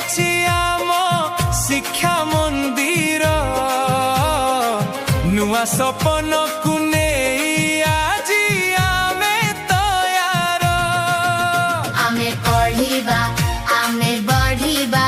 ହେଇଛି ଆମ ଶିକ୍ଷା ମନ୍ଦିର ନୂଆ ସପନକୁ ନେଇ ଆଜି ଆମେ ତୟାର ଆମେ ପଢିବା ଆମେ ବଢିବା